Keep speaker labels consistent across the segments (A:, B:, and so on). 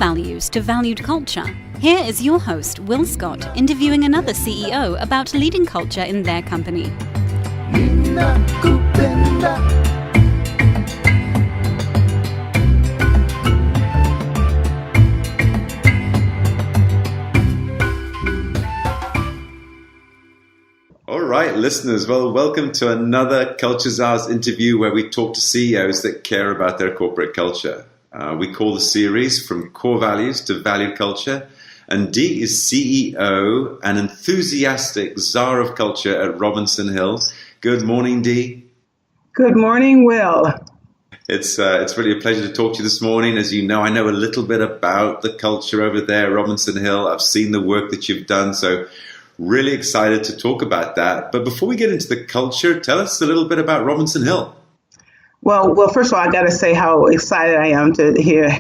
A: values to valued culture. Here is your host, Will Scott, interviewing another CEO about leading culture in their company.
B: All right, listeners. Well, welcome to another Culture Czars interview where we talk to CEOs that care about their corporate culture. We call the series From Core Values to Valued Culture. And Dee is CEO and enthusiastic czar of culture at Robinson Hill. Good morning, Dee.
C: Good morning, Will.
B: It's really a pleasure to talk to you this morning. As you know, I know a little bit about the culture over there at Robinson Hill. I've seen the work that you've done, so really excited to talk about that. But before we get into the culture, tell us a little bit about Robinson Hill.
C: Well, first of all, I got to say how excited I am to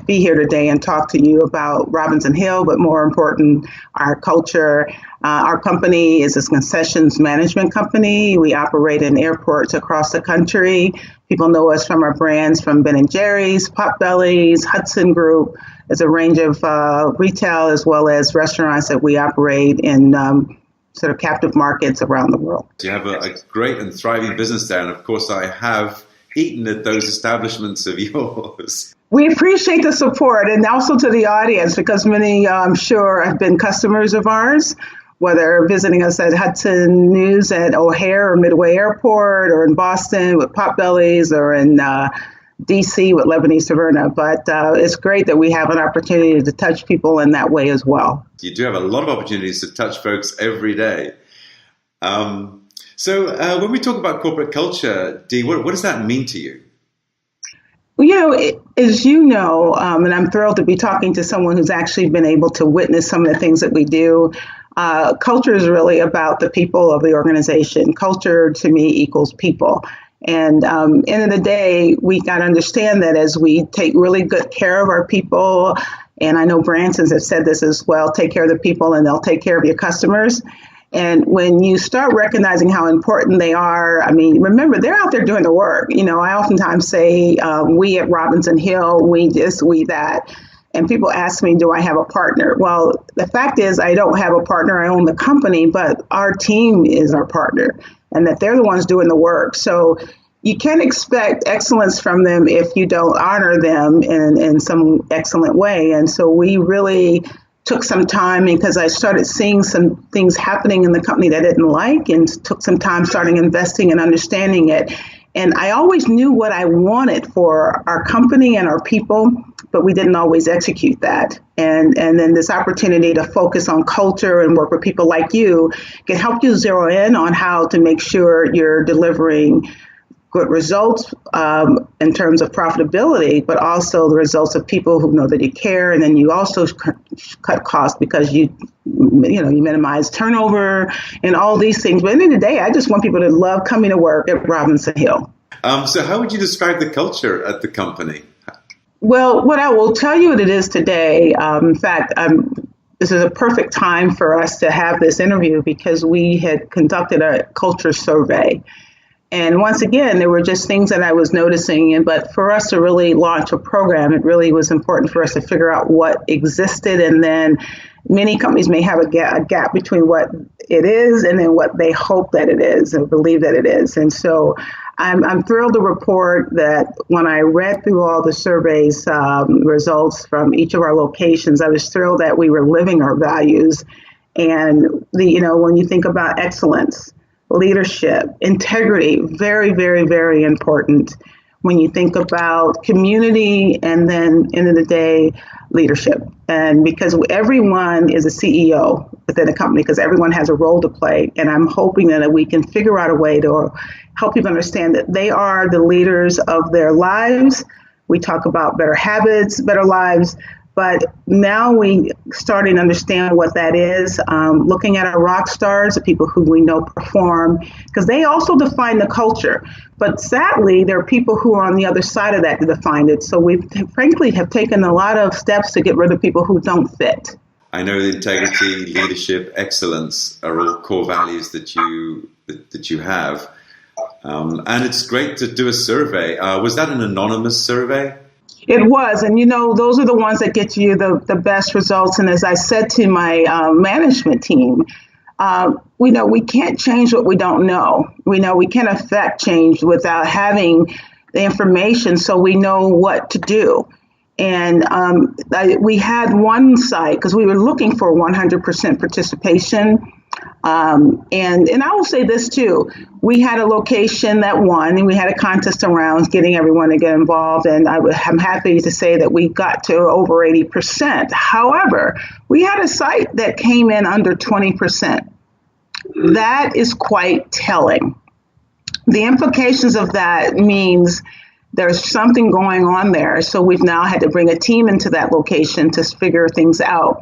C: be here today and talk to you about Robinson Hill, but more important, our culture. Our company is a concessions management company. We operate in airports across the country. People know us from our brands from Ben & Jerry's, Potbelly's, Hudson Group. There's a range of retail as well as restaurants that we operate in sort of captive markets around the world.
B: You have a great and thriving business there, and of course I have eaten at those establishments of yours.
C: We appreciate the support, and also to the audience, because many, I'm sure, have been customers of ours, whether visiting us at Hudson News at O'Hare or Midway Airport, or in Boston with Potbelly's, or in DC with Lebanese Taverna. But it's great that we have an opportunity to touch people in that way as well.
B: You do have a lot of opportunities to touch folks every day. So when we talk about corporate culture, Dee, what does that mean to you?
C: As you know, and I'm thrilled to be talking to someone who's actually been able to witness some of the things that we do. Culture is really about the people of the organization. Culture, to me, equals people. And end of the day, we got to understand that as we take really good care of our people, and I know Branson's have said this as well, take care of the people and they'll take care of your customers. And when you start recognizing how important they are, I mean, remember, they're out there doing the work. I oftentimes say, we at Robinson Hill, we this, we that. And people ask me, do I have a partner? Well, the fact is, I don't have a partner. I own the company, but our team is our partner, and that they're the ones doing the work. So you can't expect excellence from them if you don't honor them in some excellent way. And so we really took some time, because I started seeing some things happening in the company that I didn't like, and took some time starting investing and understanding it. And I always knew what I wanted for our company and our people, but we didn't always execute that. And then this opportunity to focus on culture and work with people like you can help you zero in on how to make sure you're delivering good results in terms of profitability, but also the results of people who know that you care. And then you also cut costs because you minimize turnover and all these things. But at the end of the day, I just want people to love coming to work at Robinson Hill.
B: So how would you describe the culture at the company?
C: Well, what I will tell you what it is today, in fact, this is a perfect time for us to have this interview, because we had conducted a culture survey. And once again, there were just things that I was noticing. But for us to really launch a program, it really was important for us to figure out what existed. And then many companies may have a gap between what it is and then what they hope that it is and believe that it is. And so I'm thrilled to report that when I read through all the surveys results from each of our locations, I was thrilled that we were living our values. And when you think about excellence, leadership, integrity, very, very, very important. When you think about community, and then end of the day, leadership. And because everyone is a CEO within a company, because everyone has a role to play. And I'm hoping that we can figure out a way to help people understand that they are the leaders of their lives. We talk about better habits, better lives. But now we starting to understand what that is, looking at our rock stars, the people who we know perform, because they also define the culture. But sadly, there are people who are on the other side of that to define it. So we frankly have taken a lot of steps to get rid of people who don't fit.
B: I know that integrity, leadership, excellence are all core values that you have. And it's great to do a survey. Was that an anonymous survey?
C: It was. And, those are the ones that get you the best results. And as I said to my management team, we know we can't change what we don't know. We know we can't affect change without having the information so we know what to do. And we had one site because we were looking for 100% participation. And I will say this too, we had a location that won and we had a contest around getting everyone to get involved. And I'm happy to say that we got to over 80%. However, we had a site that came in under 20%. That is quite telling. The implications of that means there's something going on there. So we've now had to bring a team into that location to figure things out.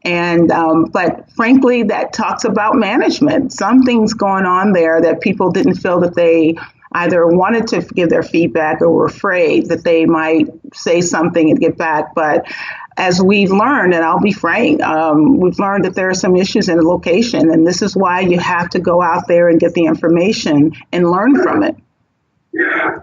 C: And but frankly, that talks about management. Something's going on there that people didn't feel that they either wanted to give their feedback or were afraid that they might say something and get back. But as we've learned, and I'll be frank, we've learned that there are some issues in the location. And this is why you have to go out there and get the information and learn from it.
B: Yeah.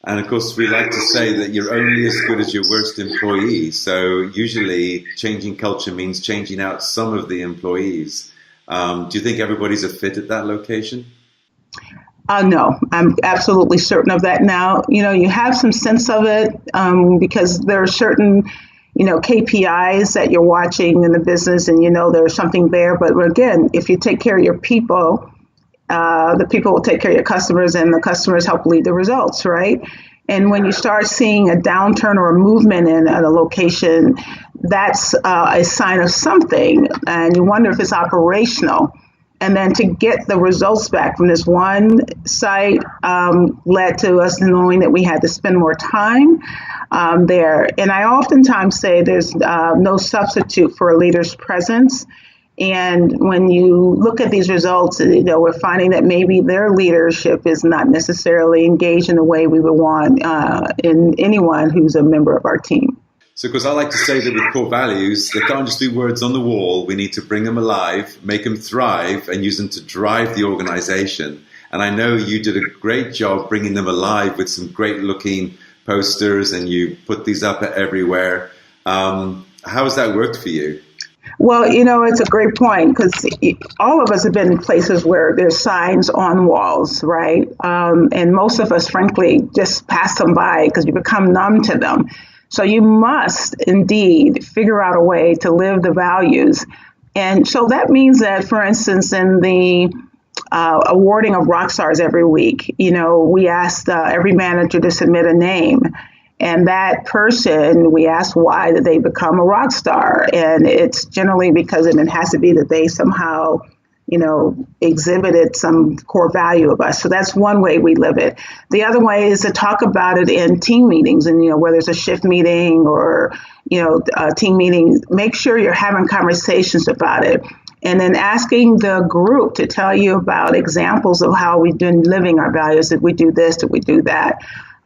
B: And of course, we like to say that you're only as good as your worst employee. So usually changing culture means changing out some of the employees. Do you think everybody's a fit at that location?
C: No, I'm absolutely certain of that now. You have some sense of it because there are certain, KPIs that you're watching in the business and there's something there. But again, if you take care of your people, the people will take care of your customers and the customers help lead the results, right? And when you start seeing a downturn or a movement in a location, that's a sign of something. And you wonder if it's operational. And then to get the results back from this one site led to us knowing that we had to spend more time there. And I oftentimes say there's no substitute for a leader's presence. And when you look at these results, we're finding that maybe their leadership is not necessarily engaged in the way we would want in anyone who's a member of our team.
B: So, because I like to say that with core values, they can't just be words on the wall. We need to bring them alive, make them thrive, and use them to drive the organization. And I know you did a great job bringing them alive with some great looking posters, and you put these up everywhere. How has that worked for you?
C: Well, it's a great point because all of us have been in places where there's signs on walls, right? And most of us, frankly, just pass them by because you become numb to them. So you must indeed figure out a way to live the values. And so that means that, for instance, in the awarding of rock stars every week, we asked every manager to submit a name. And that person, we ask why did they become a rock star? And it's generally because it has to be that they somehow, exhibited some core value of us. So that's one way we live it. The other way is to talk about it in team meetings and, whether it's a shift meeting or, a team meeting, make sure you're having conversations about it. And then asking the group to tell you about examples of how we've been living our values. Did we do this? Did we do that?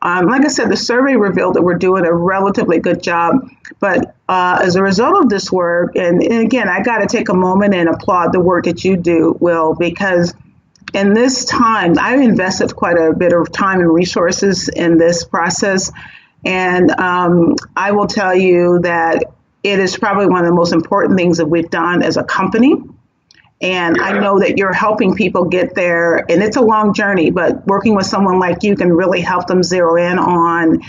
C: Like I said, the survey revealed that we're doing a relatively good job. But as a result of this work, and again, I got to take a moment and applaud the work that you do, Will, because in this time, I've invested quite a bit of time and resources in this process. And I will tell you that it is probably one of the most important things that we've done as a company. And I know that you're helping people get there, and it's a long journey, but working with someone like you can really help them zero in on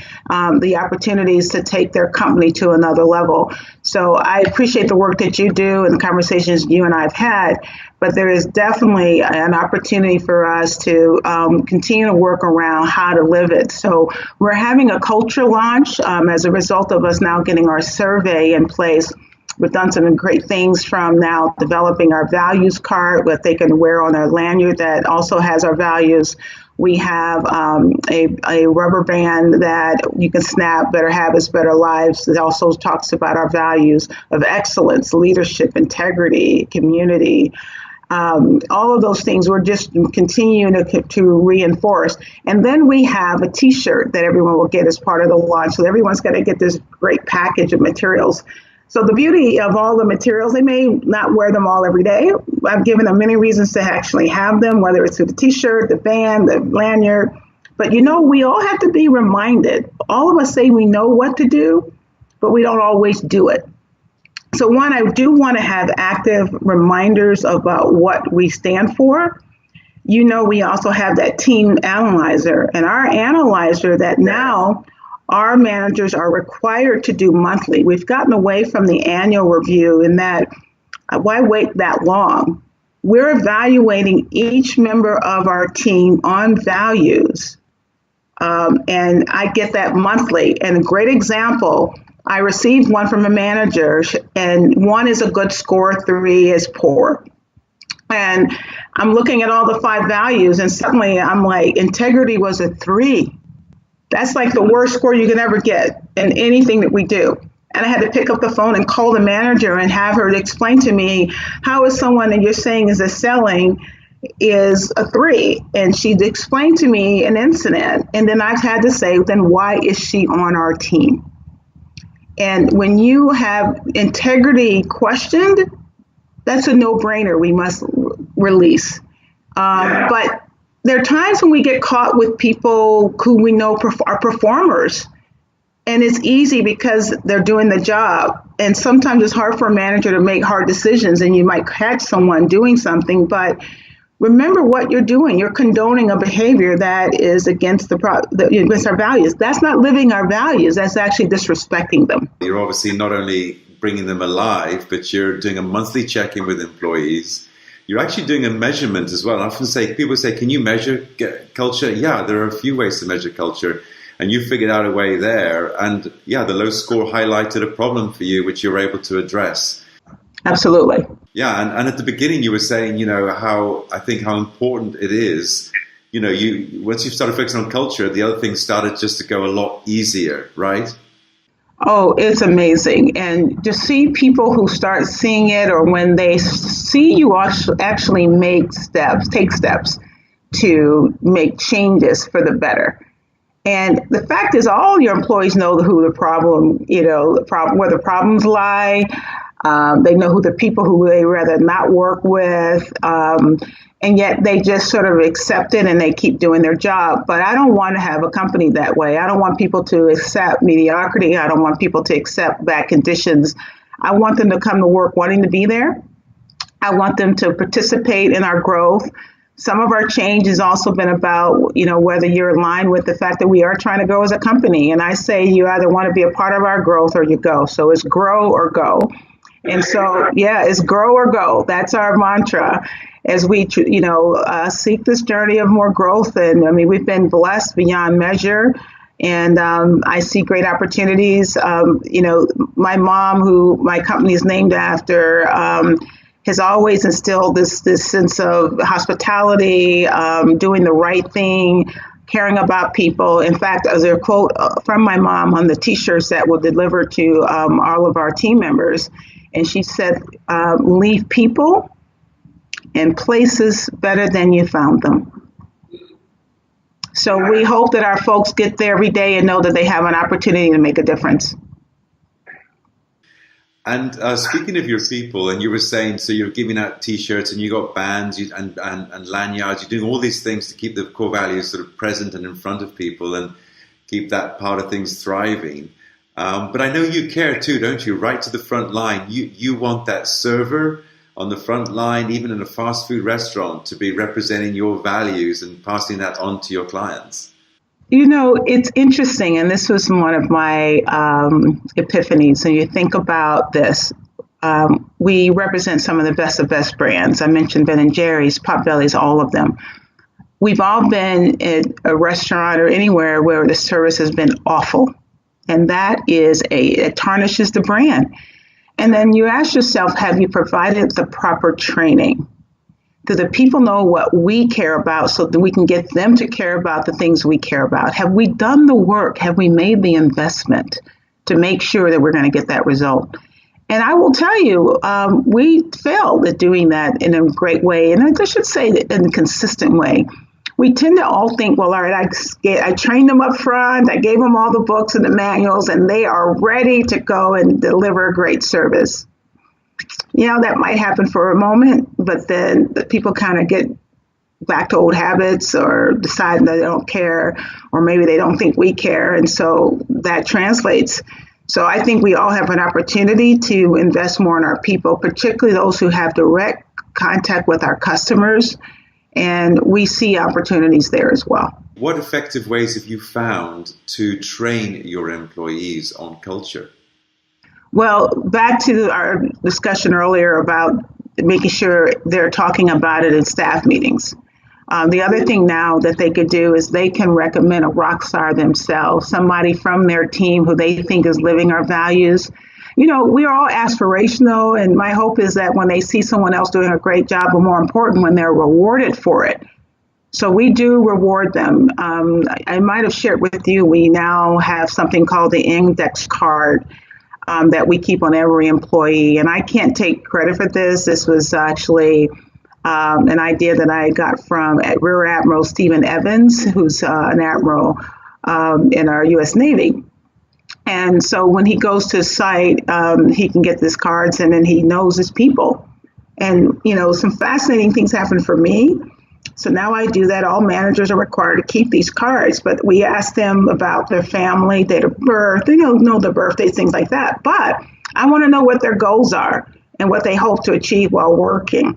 C: the opportunities to take their company to another level. So I appreciate the work that you do and the conversations you and I have had, but there is definitely an opportunity for us to continue to work around how to live it. So we're having a culture launch as a result of us now getting our survey in place. We've done some great things from now developing our values card, what they can wear on their lanyard that also has our values. We have a rubber band that you can snap, Better Habits, Better Lives, that also talks about our values of excellence, leadership, integrity, community. All of those things we're just continuing to reinforce. And then we have a T-shirt that everyone will get as part of the launch. So everyone's going to get this great package of materials. So the beauty of all the materials, they may not wear them all every day. I've given them many reasons to actually have them, whether it's the T-shirt, the band, the lanyard. But we all have to be reminded. All of us say we know what to do, but we don't always do it. So one, I do want to have active reminders about what we stand for. We also have that team analyzer, and our analyzer that now our managers are required to do monthly. We've gotten away from the annual review in that, why wait that long? We're evaluating each member of our team on values. And I get that monthly. And a great example, I received one from a manager, and 1 is a good score, 3 is poor. And I'm looking at all the 5 values, and suddenly I'm like, integrity was a 3. That's like the worst score you can ever get in anything that we do. And I had to pick up the phone and call the manager and have her explain to me, how is someone that you're saying is excelling is a 3? And she explained to me an incident. And then I've had to say, then why is she on our team? And when you have integrity questioned, that's a no-brainer we must release. But there are times when we get caught with people who we know are performers, and it's easy because they're doing the job. And sometimes it's hard for a manager to make hard decisions, and you might catch someone doing something, but remember what you're doing. You're condoning a behavior that is against against our values. That's not living our values. That's actually disrespecting them.
B: You're obviously not only bringing them alive, but you're doing a monthly check-in with employees. You're actually doing a measurement as well. I often say, people say, can you measure culture? Yeah, there are a few ways to measure culture. And you figured out a way there. And yeah, the low score highlighted a problem for you, which you're able to address.
C: Absolutely.
B: Yeah, and at the beginning you were saying, how important it is. Once you started focusing on culture, the other things started just to go a lot easier, right?
C: Oh, it's amazing. And to see people who start seeing it, or when they see you actually take steps to make changes for the better. And the fact is, all your employees know who the problem, where the problems lie. They know who the people who they rather not work with. And yet they just sort of accept it and they keep doing their job. But I don't want to have a company that way. I don't want people to accept mediocrity. I don't want people to accept bad conditions. I want them to come to work wanting to be there. I want them to participate in our growth. Some of our change has also been about, whether you're aligned with the fact that we are trying to grow as a company. And I say you either want to be a part of our growth or you go. So it's grow or go. And so, it's grow or go. That's our mantra as we, seek this journey of more growth. And we've been blessed beyond measure. And I see great opportunities. My mom, who my company is named after, has always instilled this sense of hospitality, doing the right thing, caring about people. In fact, there's a quote from my mom on the T-shirts that we'll deliver to all of our team members. And she said, leave people and places better than you found them. So we hope that our folks get there every day and know that they have an opportunity to make a difference.
B: And speaking of your people, and you were saying, so you're giving out T-shirts and you got bands and lanyards, you're doing all these things to keep the core values sort of present and in front of people and keep that part of things thriving. But I know you care too, don't you? Right to the front line. You want that server on the front line, even in a fast food restaurant, to be representing your values and passing that on to your clients.
C: It's interesting, and this was one of my epiphanies. And you think about this. We represent some of the best brands. I mentioned Ben & Jerry's, Potbelly's, all of them. We've all been at a restaurant or anywhere where the service has been awful. And that it tarnishes the brand. And then you ask yourself, have you provided the proper training? Do the people know what we care about so that we can get them to care about the things we care about? Have we done the work? Have we made the investment to make sure that we're going to get that result? And I will tell you, we failed at doing that in a great way. And I should say that in a consistent way. We tend to all think, well, all right, I trained them up front, I gave them all the books and the manuals, and they are ready to go and deliver a great service. That might happen for a moment, but then the people kind of get back to old habits or decide they don't care, or maybe they don't think we care. And so that translates. So I think we all have an opportunity to invest more in our people, particularly those who have direct contact with our customers. And we see opportunities there as well.
B: What effective ways have you found to train your employees on culture?
C: Well, back to our discussion earlier about making sure they're talking about it in staff meetings. The other thing now that they could do is they can recommend a rock star themselves, somebody from their team who they think is living our values. You know, we are all aspirational, and my hope is that when they see someone else doing a great job, but more important, when they're rewarded for it. So we do reward them. I might have shared with you, we now have something called the index card that we keep on every employee. And I can't take credit for this. This was actually an idea that I got from Rear Admiral Stephen Evans, who's an admiral in our U.S. Navy. And so when he goes to site, he can get these cards, and then he knows his people. And, you know, some fascinating things happen for me. So now I do that. All managers are required to keep these cards, but we ask them about their family, date of birth. They don't know their birthdays, things like that. But I want to know what their goals are and what they hope to achieve while working.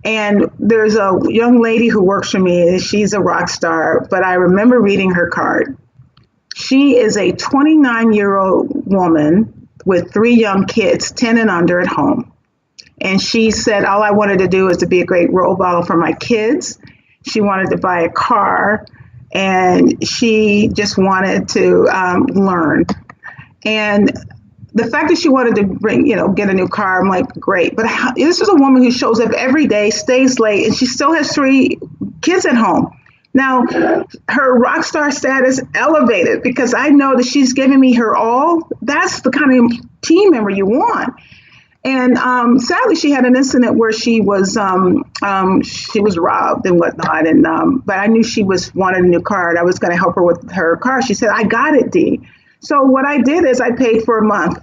C: And there's a young lady who works for me. She's a rock star, but I remember reading her card. She is a 29-year-old woman with 3 young kids, 10 and under at home. And she said, all I wanted to do is to be a great role model for my kids. She wanted to buy a car, and she just wanted to learn. And the fact that she wanted to get a new car, I'm like, great. But this is a woman who shows up every day, stays late, and she still has 3 kids at home. Now, her rock star status elevated because I know that she's giving me her all. That's the kind of team member you want. And sadly, she had an incident where she was robbed and whatnot. And but I knew she wanted a new car, and I was going to help her with her car. She said, "I got it, Dee." So what I did is I paid for a month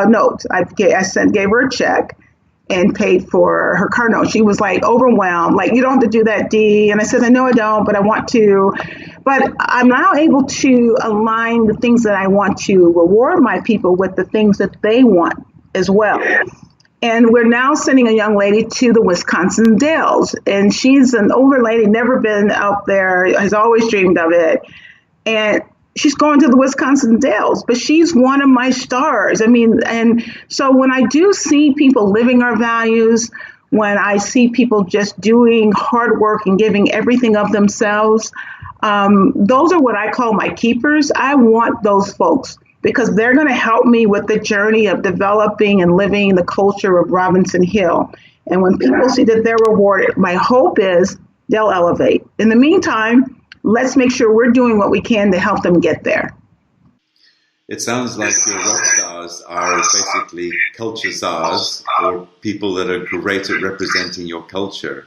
C: note. I gave her a check and paid for her car note. She was like overwhelmed, like, "You don't have to do that, Dee." And I said, "No, I don't, but I want to." But I'm now able to align the things that I want to reward my people with the things that they want as well. And we're now sending a young lady to the Wisconsin Dells. And she's an older lady, never been out there, has always dreamed of it. And she's going to the Wisconsin Dells, but she's one of my stars. I mean, and so when I do see people living our values, when I see people just doing hard work and giving everything of themselves, those are what I call my keepers. I want those folks, because they're going to help me with the journey of developing and living the culture of Robinson Hill. And when people see that they're rewarded, my hope is they'll elevate. In the meantime, let's make sure we're doing what we can to help them get there.
B: It sounds like your rock stars are basically culture czars, or people that are great at representing your culture.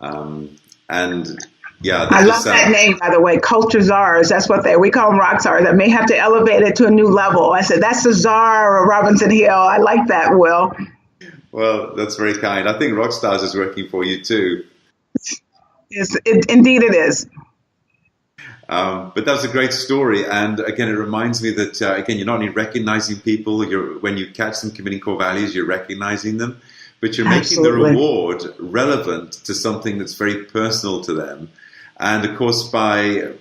C: I love that name, by the way, Culture Czars. That's what we call them, rock stars. I may have to elevate it to a new level. I said, that's the czar of Robinson Hill. I like that, Will.
B: Well, that's very kind. I think rock stars is working for you too.
C: Indeed it is.
B: But that's a great story. And again, it reminds me that, you're not only recognizing people, when you catch them committing core values, you're recognizing them, but you're making the reward relevant to something that's very personal to them. And of course, by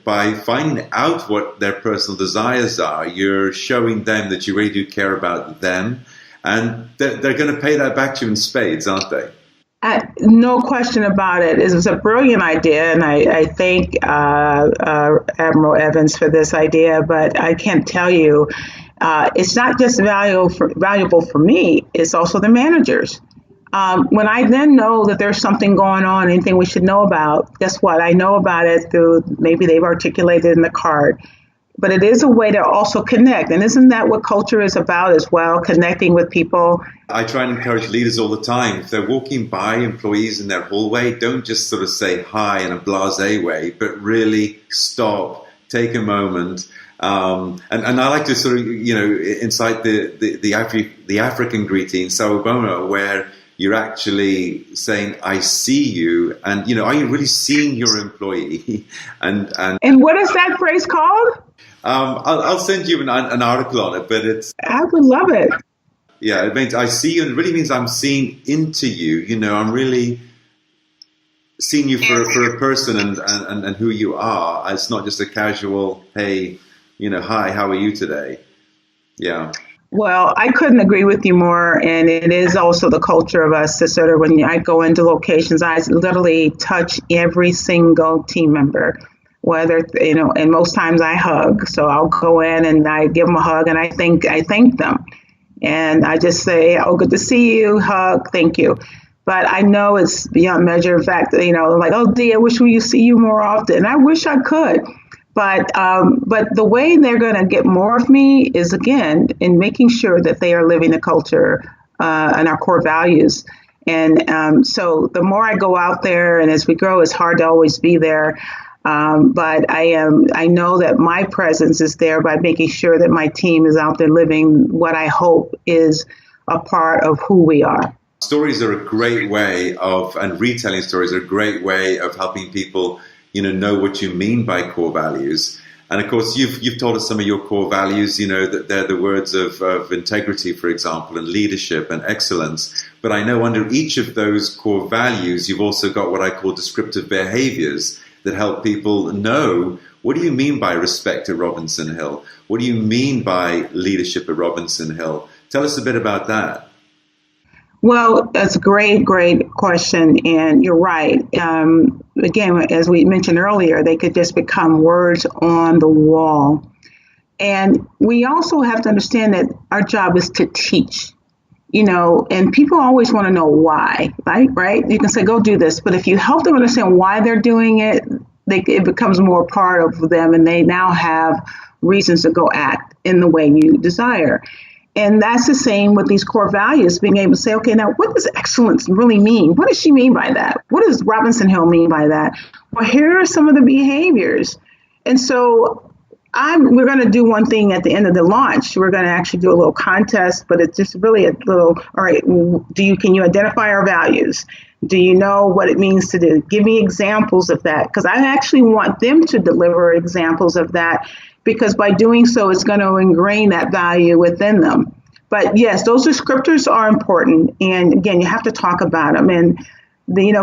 B: finding out what their personal desires are, you're showing them that you really do care about them. And they're going to pay that back to you in spades, aren't they?
C: No question about it. It was a brilliant idea, and I thank Admiral Evans for this idea. But I can't tell you, it's not just valuable for me, it's also the managers. When I then know that there's something going on, anything we should know about, guess what? I know about it through, maybe they've articulated in the card. But it is a way to also connect. And isn't that what culture is about as well, connecting with people?
B: I try and encourage leaders all the time. If they're walking by employees in their hallway, don't just sort of say hi in a blasé way, but really stop, take a moment. And I like to sort of, incite the African greeting, Sawubona, where you're actually saying, I see you. And, you know, are you really seeing your employee?
C: And what is that phrase called?
B: I'll send you an article on it, but
C: I would love it.
B: Yeah, it means I see you, and it really means I'm seeing into you. You know, I'm really seeing you for a person and who you are. It's not just a casual, hey, you know, hi, how are you today? Yeah.
C: Well, I couldn't agree with you more. And it is also the culture of us to sort of, when I go into locations, I literally touch every single team member, whether, you know, and most times I hug. So I'll go in and I give them a hug and I thank them. And I just say, oh, good to see you, hug, thank you. But I know it's beyond measure. In fact, you know, like, oh, Dee, I wish we see you more often. I wish I could. But the way they're going to get more of me is, again, in making sure that they are living the culture and our core values. And so the more I go out there, and as we grow, it's hard to always be there. But I know that my presence is there by making sure that my team is out there living what I hope is a part of who we are.
B: Stories are a great way of, and retelling stories are a great way of helping people, you know what you mean by core values. And of course, you've told us some of your core values, you know, that they're the words of integrity, for example, and leadership and excellence. But I know under each of those core values, you've also got what I call descriptive behaviors that help people know, what do you mean by respect at Robinson Hill? What do you mean by leadership at Robinson Hill? Tell us a bit about that.
C: Well, that's a great question. And you're right. Again, as we mentioned earlier, they could just become words on the wall. And we also have to understand that our job is to teach, you know, and people always want to know why, right? You can say, go do this. But if you help them understand why they're doing it, it becomes more part of them. And they now have reasons to go act in the way you desire. And that's the same with these core values, being able to say, okay, now what does excellence really mean? What does she mean by that? What does Robinson Hill mean by that? Well, here are some of the behaviors. And so we're going to do one thing at the end of the launch. We're going to actually do a little contest, but it's just really a little, all right, can you identify our values? Do you know what it means to do? Give me examples of that, because I actually want them to deliver examples of that, because by doing so, it's going to ingrain that value within them. But yes, those descriptors are important. And again, you have to talk about them. And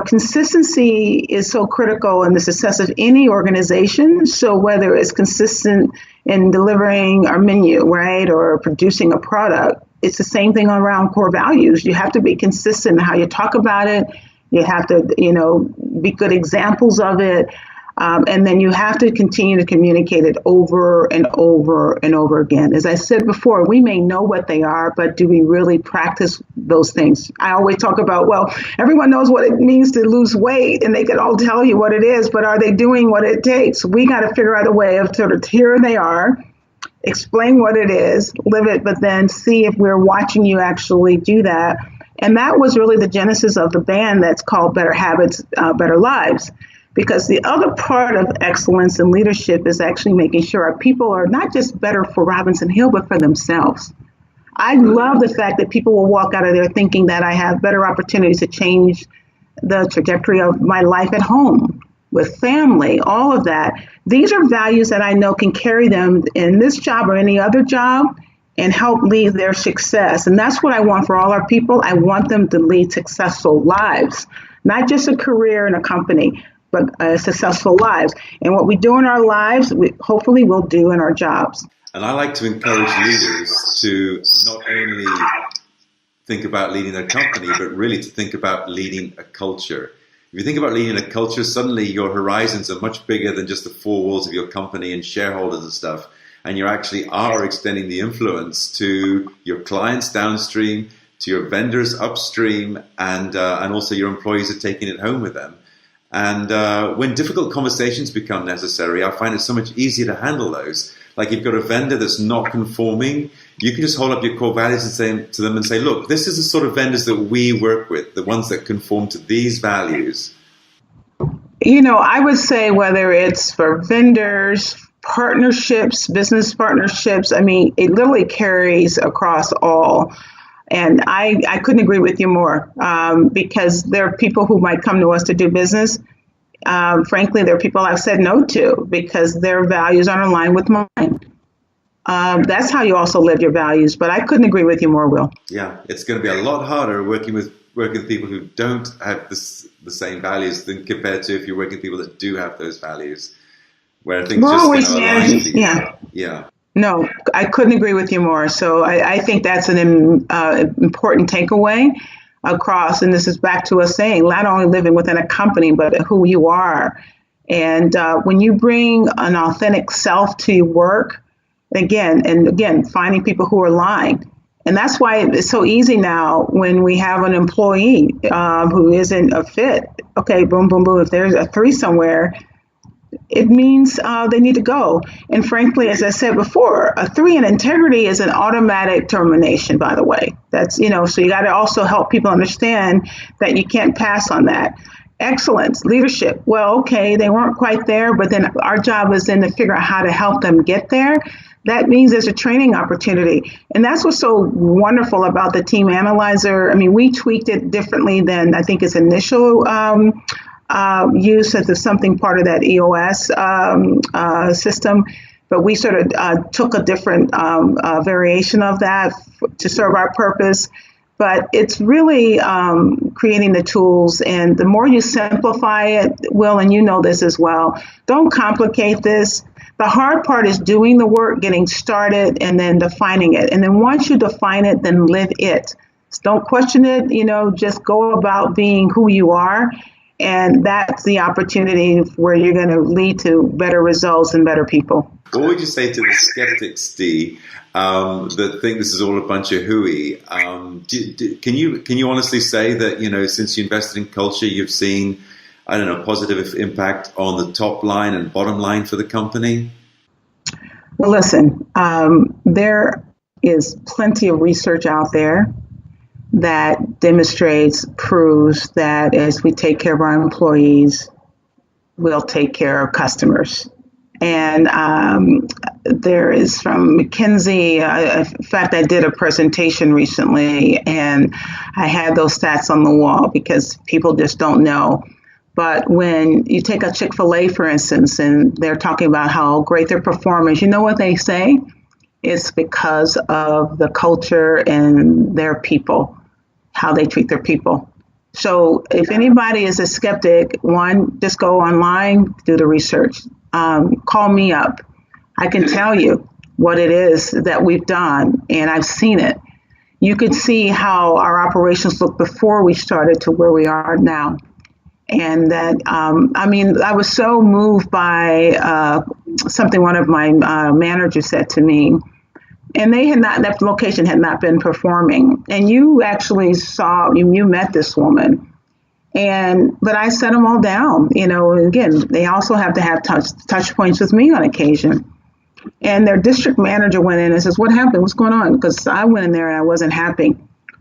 C: consistency is so critical in the success of any organization. So whether it's consistent in delivering our menu, right, or producing a product, it's the same thing around core values. You have to be consistent in how you talk about it. You have to, be good examples of it. And then you have to continue to communicate it over and over and over again. As I said before, we may know what they are, but do we really practice those things? I always talk about, well, everyone knows what it means to lose weight, and they can all tell you what it is, but are they doing what it takes? We got to figure out a way of sort of, here they are, explain what it is, live it, but then see if we're watching you actually do that. And that was really the genesis of the band that's called Better Habits, Better Lives. Because the other part of excellence and leadership is actually making sure our people are not just better for Robinson Hill, but for themselves. I love the fact that people will walk out of there thinking that I have better opportunities to change the trajectory of my life at home, with family, all of that. These are values that I know can carry them in this job or any other job and help lead their success. And that's what I want for all our people. I want them to lead successful lives, not just a career in a company, but successful lives. And what we do in our lives, we hopefully will do in our jobs.
B: And I like to encourage leaders to not only think about leading a company, but really to think about leading a culture. If you think about leading a culture, suddenly your horizons are much bigger than just the four walls of your company and shareholders and stuff. And you actually are extending the influence to your clients downstream, to your vendors upstream, and also your employees are taking it home with them. And when difficult conversations become necessary, I find it so much easier to handle those. Like you've got a vendor that's not conforming, you can just hold up your core values and say to them and say, look, this is the sort of vendors that we work with, the ones that conform to these values.
C: I would say whether it's for vendors, partnerships, business partnerships, it literally carries across all. And I couldn't agree with you more, because there are people who might come to us to do business. Frankly, there are people I've said no to because their values aren't aligned with mine. That's how you also live your values. But I couldn't agree with you more, Will.
B: Yeah, it's going to be a lot harder working with people who don't have the same values than compared to if you're working with people that do have those values, where I think
C: We're
B: just
C: always
B: going to align to you.
C: yeah.
B: Yeah.
C: No, I couldn't agree with you more. So I think that's an important takeaway across. And this is back to us saying not only living within a company, but who you are. And when you bring an authentic self to your work, again, finding people who are aligned. And that's why it's so easy now when we have an employee who isn't a fit. Okay, boom, boom, boom. If there's a 3 somewhere, it means they need to go. And frankly, as I said before, a 3 in integrity is an automatic termination, by the way. That's, so you got to also help people understand that you can't pass on that. Excellence, leadership. Well, okay, they weren't quite there, but then our job is then to figure out how to help them get there. That means there's a training opportunity. And that's what's so wonderful about the team analyzer. I mean, we tweaked it differently than I think its initial use as something part of that EOS system, but we sort of took a different variation of that to serve our purpose. But it's really creating the tools, and the more you simplify it, Will, and you know this as well, don't complicate this. The hard part is doing the work, getting started, and then defining it. And then once you define it, then live it. Don't question it, just go about being who you are. And that's the opportunity where you're going to lead to better results and better people.
B: What would you say to the skeptics, Dee, that think this is all a bunch of hooey? Can you honestly say that, since you invested in culture, you've seen, positive impact on the top line and bottom line for the company?
C: Well, listen, there is plenty of research out there that proves that as we take care of our employees, we'll take care of customers. And there is from McKinsey, in fact, I did a presentation recently and I had those stats on the wall because people just don't know. But when you take a Chick-fil-A, for instance, and they're talking about how great their performance, you know what they say? It's because of the culture and their people, how they treat their people. So if anybody is a skeptic, one, just go online, do the research. Call me up. I can tell you what it is that we've done, and I've seen it. You could see how our operations looked before we started to where we are now. And that, I was so moved by something one of my managers said to me. And that location had not been performing. And you actually you met this woman. But I set them all down, again, they also have to have touch points with me on occasion. And their district manager went in and says, what happened? What's going on? Because I went in there and I wasn't happy.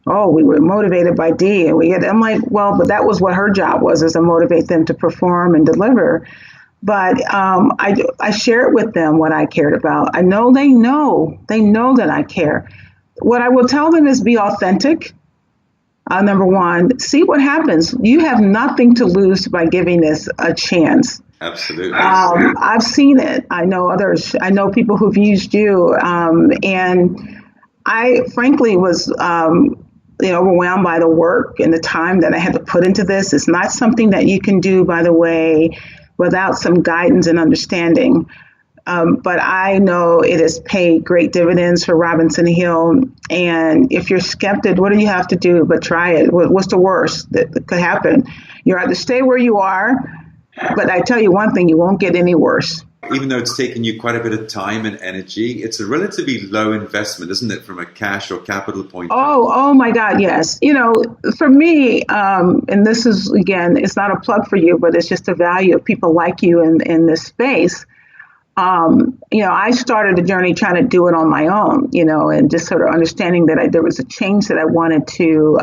C: Oh, we were motivated by Dee. I'm like, well, but that was what her job was, is to motivate them to perform and deliver. But I share it with them what I cared about. I know they know that I care. What I will tell them is be authentic. Number one, see what happens. You have nothing to lose by giving this a chance.
B: Absolutely.
C: I've seen it. I know others. I know people who've used you. And I frankly was overwhelmed by the work and the time that I had to put into this. It's not something that you can do, by the way, without some guidance and understanding. But I know it has paid great dividends for Robinson Hill. And if you're skeptic, what do you have to do but try it? What's the worst that could happen? You're either stay where you are, but I tell you one thing, you won't get any worse.
B: Even though it's taken you quite a bit of time and energy, it's a relatively low investment, isn't it, from a cash or capital point of view? Oh my God, yes. For me, and this is, again, it's not a plug for you, but it's just the value of people like you in this space. I started the journey trying to do it on my own, and just sort of understanding that there was a change that I wanted to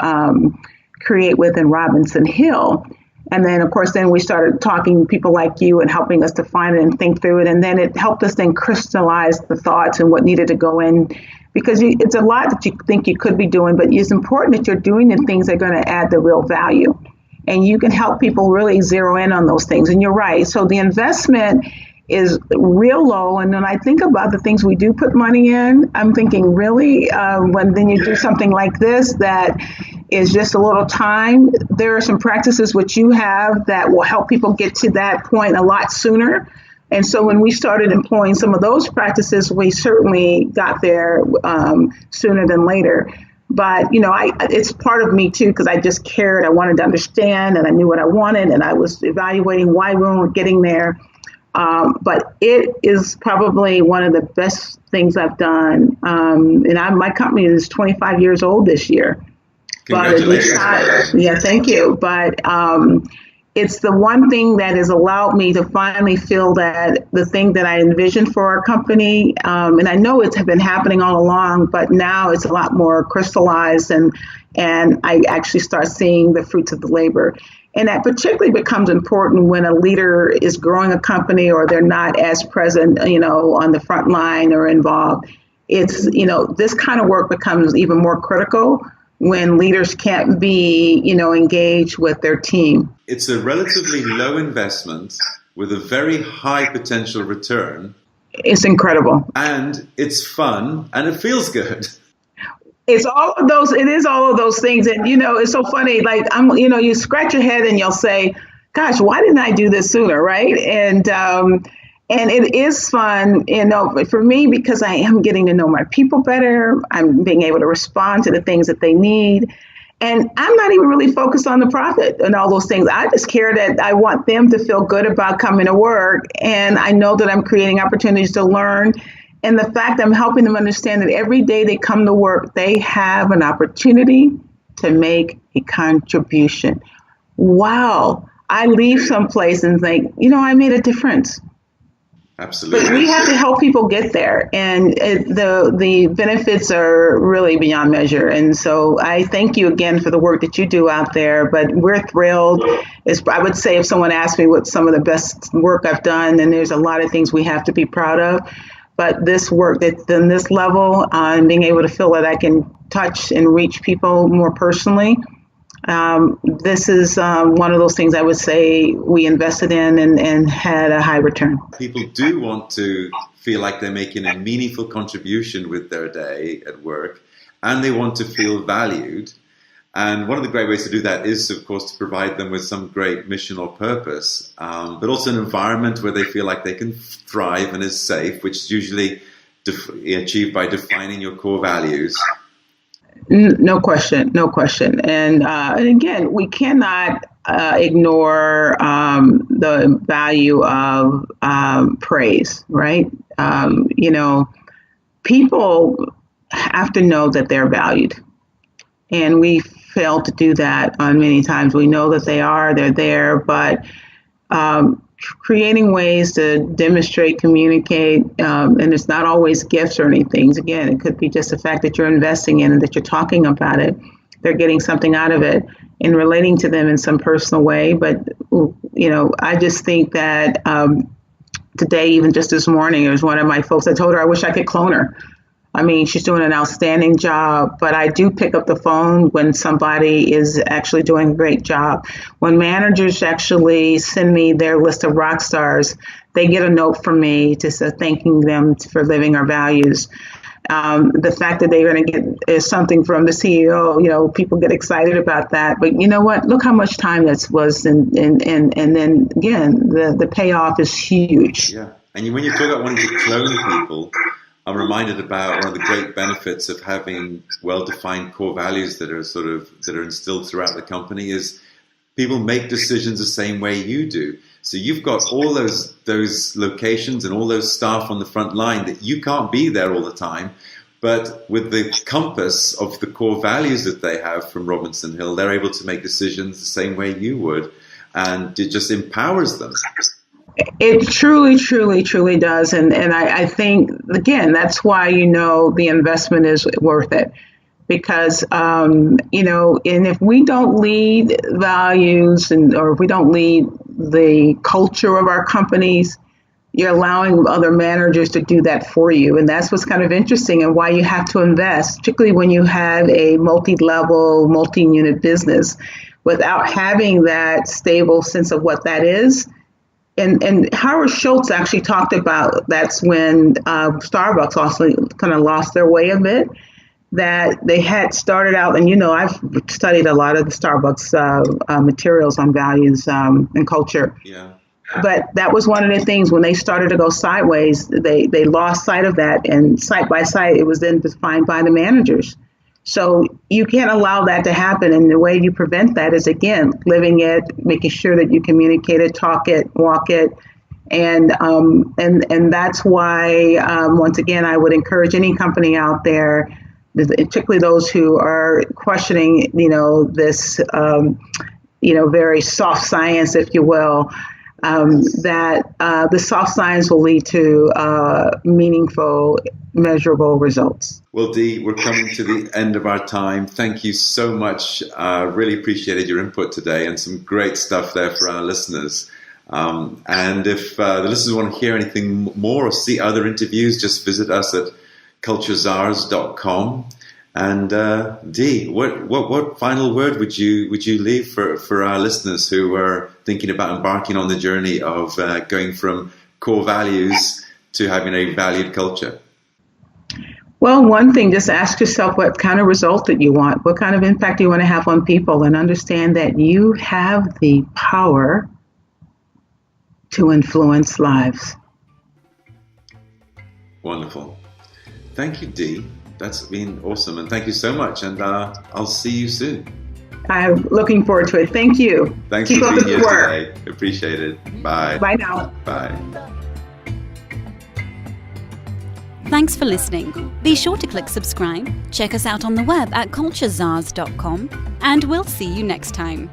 B: create within Robinson Hill. And then, of course, we started talking to people like you and helping us define it and think through it. And then it helped us then crystallize the thoughts and what needed to go in
C: because it's a lot that you think you could be doing, but it's important that you're doing the things that are going to add the real value. And you can help people really zero in on those things. And you're right. So the investment is real low. And when I think about the things we do put money in, I'm thinking really, when then you do something like this that is just a little time, there are some practices which you have that will help people get to that point a lot sooner. And so when we started employing some of those practices, we certainly got there sooner than later. But, it's part of me, too, because I just cared. I wanted to understand, and I knew what I wanted, and I was evaluating why we weren't getting there. But it is probably one of the best things I've done. My company is 25 years old this year.
B: Congratulations.
C: Yeah, thank you. But it's the one thing that has allowed me to finally feel that the thing that I envisioned for our company, and I know it's been happening all along, but now it's a lot more crystallized, and I actually start seeing the fruits of the labor. And that particularly becomes important when a leader is growing a company or they're not as present, on the front line or involved. It's, this kind of work becomes even more critical when leaders can't be, engaged with their team.
B: It's a relatively low investment with a very high potential return.
C: It's incredible.
B: And it's fun and it feels good.
C: It is all of those things. And, it's so funny, like, you scratch your head and you'll say, gosh, why didn't I do this sooner? Right. And it is fun, for me, because I am getting to know my people better. I'm being able to respond to the things that they need. And I'm not even really focused on the profit and all those things. I just care that I want them to feel good about coming to work. And I know that I'm creating opportunities to learn. And the fact I'm helping them understand that every day they come to work, they have an opportunity to make a contribution. Wow. I leave someplace and think, I made a difference.
B: Absolutely.
C: But we have to help people get there, and the benefits are really beyond measure. And so I thank you again for the work that you do out there. But we're thrilled. I would say if someone asked me what some of the best work I've done, then there's a lot of things we have to be proud of. But this work that's done this level, and being able to feel that I can touch and reach people more personally, this is one of those things I would say we invested in and had a high return.
B: People do want to feel like they're making a meaningful contribution with their day at work, and they want to feel valued. And one of the great ways to do that is, of course, to provide them with some great mission or purpose, but also an environment where they feel like they can thrive and is safe, which is usually achieved by defining your core values.
C: No question. And again, we cannot ignore the value of praise, right? People have to know that they're valued. And we fail to do that on many times. We know that they're there, but creating ways to demonstrate, communicate, and it's not always gifts or anything. Again, it could be just the fact that you're investing in it, that you're talking about it, they're getting something out of it and relating to them in some personal way. But, I just think that today, even just this morning, there was one of my folks, I told her I wish I could clone her. I mean, she's doing an outstanding job, but I do pick up the phone when somebody is actually doing a great job. When managers actually send me their list of rock stars, they get a note from me just thanking them for living our values. The fact that they're going to get something from the CEO, people get excited about that. But you know what? Look how much time that was, and then again, the payoff is huge.
B: Yeah, and when you talk about wanting to clone people, I'm reminded about one of the great benefits of having well-defined core values that are instilled throughout the company is people make decisions the same way you do. So you've got all those locations and all those staff on the front line that you can't be there all the time. But with the compass of the core values that they have from Robinson Hill, they're able to make decisions the same way you would. And it just empowers them.
C: It truly, truly, truly does. And I think, again, that's why, the investment is worth it. Because, and if we don't lead values or if we don't lead the culture of our companies, you're allowing other managers to do that for you. And that's what's kind of interesting and why you have to invest, particularly when you have a multi-level, multi-unit business, without having that stable sense of what that is. And Howard Schultz actually talked about that's when Starbucks also kind of lost their way a bit, that they had started out, and I've studied a lot of the Starbucks materials on values and culture.
B: Yeah.
C: But that was one of the things when they started to go sideways, they lost sight of that. And site by site, it was then defined by the managers. So you can't allow that to happen. And the way you prevent that is, again, living it, making sure that you communicate it, talk it, walk it. And that's why, once again, I would encourage any company out there, particularly those who are questioning, this, very soft science, if you will, that the soft science will lead to meaningful, measurable results.
B: Well, Dee, we're coming to the end of our time. Thank you so much. Really appreciated your input today and some great stuff there for our listeners. And if the listeners want to hear anything more or see other interviews, just visit us at cultureczars.com. And Dee, what final word would you leave for our listeners who are thinking about embarking on the journey of going from core values to having a valued culture?
C: Well, one thing, just ask yourself what kind of result that you want, what kind of impact you want to have on people, and understand that you have the power to influence lives.
B: Wonderful. Thank you, Dee. That's been awesome. And thank you so much. And I'll see you soon.
C: I'm looking forward to it. Thank you.
B: Thanks
C: Keep
B: for
C: up
B: being
C: the
B: here
C: good work.
B: today. Appreciate it. Bye.
C: Bye now.
B: Bye.
A: Thanks for listening. Be sure to click subscribe, check us out on the web at cultureczars.com, and we'll see you next time.